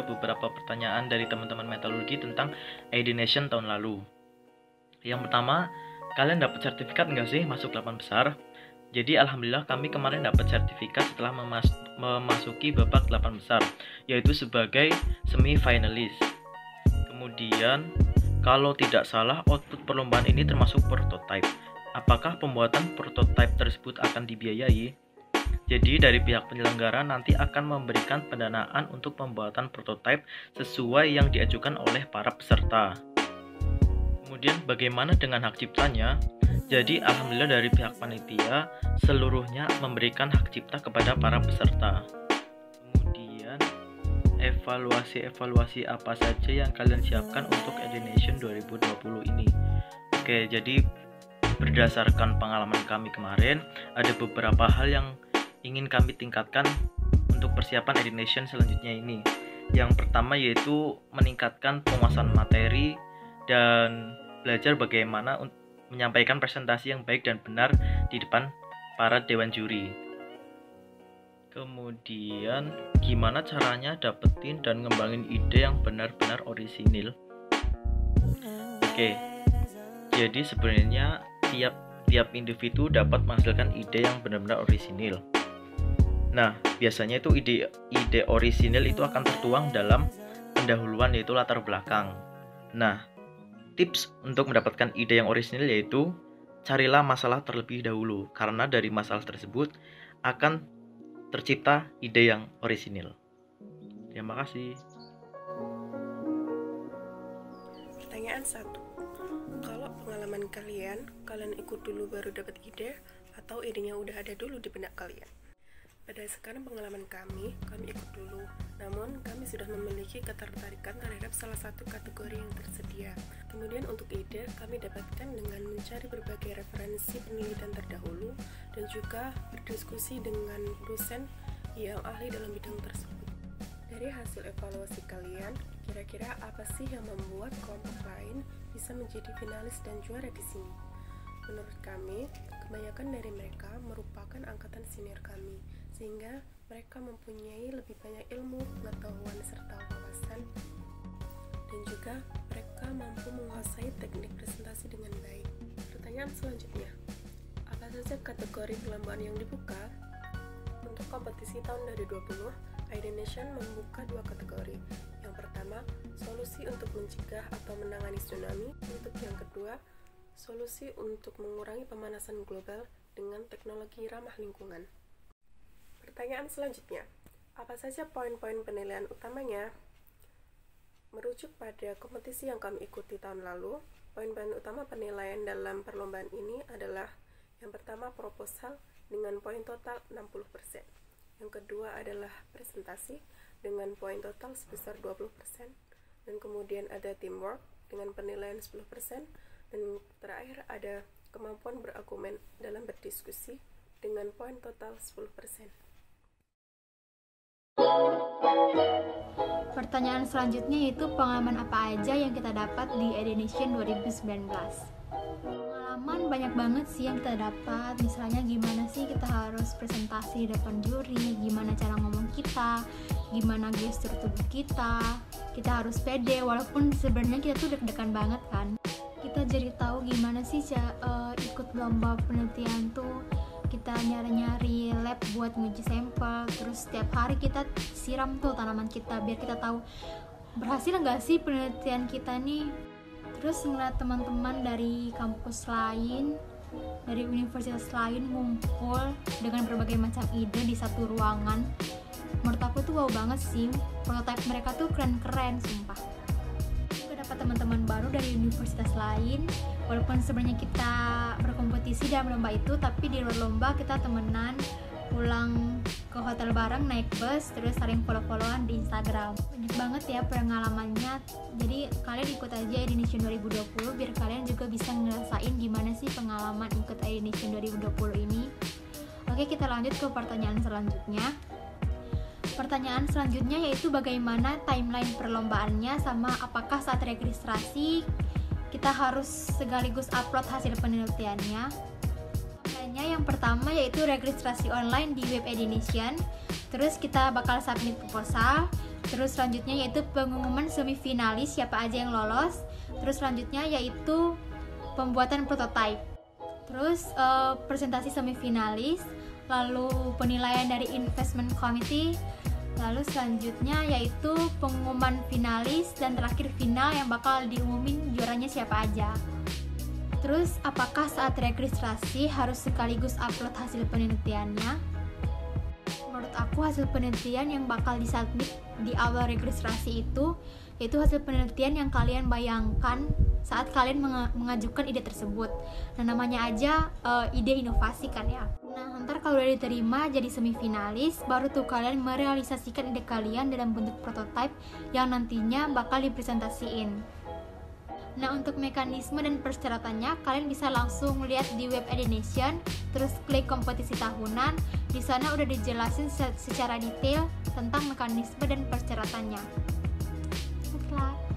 Beberapa pertanyaan dari teman-teman metalurgi tentang Idination tahun lalu. Yang pertama, kalian dapat sertifikat nggak sih masuk 8 besar? Jadi alhamdulillah kami kemarin dapat sertifikat setelah memasuki babak 8 besar, yaitu sebagai semi-finalis. Kemudian, kalau tidak salah output perlombaan ini termasuk prototype. Apakah pembuatan prototype tersebut akan dibiayai? Jadi dari pihak penyelenggara nanti akan memberikan pendanaan untuk pembuatan prototipe sesuai yang diajukan oleh para peserta. Kemudian bagaimana dengan hak ciptanya? Jadi alhamdulillah dari pihak panitia seluruhnya memberikan hak cipta kepada para peserta. Kemudian evaluasi apa saja yang kalian siapkan untuk Idination 2020 ini? Oke, jadi berdasarkan pengalaman kami kemarin, ada beberapa hal yang ingin kami tingkatkan untuk persiapan Idination selanjutnya ini. Yang pertama yaitu meningkatkan penguasaan materi dan belajar bagaimana menyampaikan presentasi yang baik dan benar di depan para dewan juri. Kemudian gimana caranya dapetin dan ngembangin ide yang benar-benar orisinil? Oke, jadi sebenarnya tiap individu dapat menghasilkan ide yang benar-benar orisinil. Nah, biasanya itu ide orisinil itu akan tertuang dalam pendahuluan, yaitu latar belakang. Nah, tips untuk mendapatkan ide yang orisinil yaitu carilah masalah terlebih dahulu, karena dari masalah tersebut akan tercipta ide yang orisinil. Terima kasih. Pertanyaan 1. Kalau pengalaman kalian ikut dulu baru dapat ide atau idenya udah ada dulu di benak kalian? Berdasarkan pengalaman kami ikut dulu, namun kami sudah memiliki ketertarikan terhadap salah satu kategori yang tersedia. Kemudian untuk ide, kami dapatkan dengan mencari berbagai referensi penelitian terdahulu dan juga berdiskusi dengan dosen yang ahli dalam bidang tersebut. Dari hasil evaluasi kalian, kira-kira apa sih yang membuat kelompok lain bisa menjadi finalis dan juara di sini? Menurut kami, kebanyakan dari mereka merupakan angkatan senior kami, sehingga mereka mempunyai lebih banyak ilmu, pengetahuan, serta wawasan, dan juga mereka mampu menguasai teknik presentasi dengan baik. Pertanyaan selanjutnya, apa saja kategori perlombaan yang dibuka? Untuk kompetisi tahun 2020, Idination membuka 2 kategori. Yang pertama, solusi untuk mencegah atau menangani tsunami. Untuk yang kedua, solusi untuk mengurangi pemanasan global dengan teknologi ramah lingkungan. Pertanyaan selanjutnya, apa saja poin-poin penilaian utamanya? Merujuk pada kompetisi yang kami ikuti tahun lalu, poin-poin utama penilaian dalam perlombaan ini adalah yang pertama proposal dengan poin total 60%. Yang kedua adalah presentasi dengan poin total sebesar 20%. Dan kemudian ada teamwork dengan penilaian 10%. Dan terakhir ada kemampuan berargumen dalam berdiskusi dengan poin total 10%. Pertanyaan selanjutnya yaitu pengalaman apa aja yang kita dapat di Idination 2019. Pengalaman banyak banget sih yang kita dapat, misalnya gimana sih kita harus presentasi di depan juri, gimana cara ngomong kita, gimana gestur tubuh kita harus pede walaupun sebenarnya kita tuh deg-degan banget kan. Kita jadi tahu gimana sih ikut lomba penelitian tuh, kita nyari-nyari lab buat nguji sampel, terus setiap hari kita siram tuh tanaman kita biar kita tahu berhasil nggak sih penelitian kita nih. Terus ngeliat teman-teman dari kampus lain, dari universitas lain ngumpul dengan berbagai macam ide di satu ruangan, menurut aku tuh wow banget sih, prototipe mereka tuh keren-keren sumpah. Dapat teman-teman baru dari universitas lain, walaupun sebenarnya kita berkompetisi dalam lomba itu, tapi di luar lomba kita temenan, pulang ke hotel bareng, naik bus, terus saling follow-followan di Instagram. Banyak banget ya pengalamannya, jadi kalian ikut aja Idination 2020 biar kalian juga bisa ngerasain gimana sih pengalaman ikut Idination 2020 ini. Oke, kita lanjut ke pertanyaan selanjutnya. Pertanyaan selanjutnya yaitu bagaimana timeline perlombaannya, sama apakah saat registrasi kita harus sekaligus upload hasil penelitiannya. Contohnya yang pertama yaitu registrasi online di web Edination. Terus kita bakal submit proposal. Terus selanjutnya yaitu pengumuman semifinalis siapa aja yang lolos. Terus selanjutnya yaitu pembuatan prototype. Terus presentasi semifinalis, lalu penilaian dari investment committee, lalu selanjutnya yaitu pengumuman finalis, dan terakhir final yang bakal diumumin juaranya siapa aja. Terus apakah saat registrasi harus sekaligus upload hasil penelitiannya? Menurut aku hasil penelitian yang bakal disubmit di awal registrasi itu yaitu hasil penelitian yang kalian bayangkan saat kalian mengajukan ide tersebut. Nah, namanya aja ide inovasi kan ya. Nah, ntar kalau udah diterima jadi semifinalis, baru tuh kalian merealisasikan ide kalian dalam bentuk prototype yang nantinya bakal dipresentasiin. Nah, untuk mekanisme dan persyaratannya, kalian bisa langsung lihat di web Edination, terus klik kompetisi tahunan. Di sana udah dijelasin secara detail tentang mekanisme dan persyaratannya. Good luck!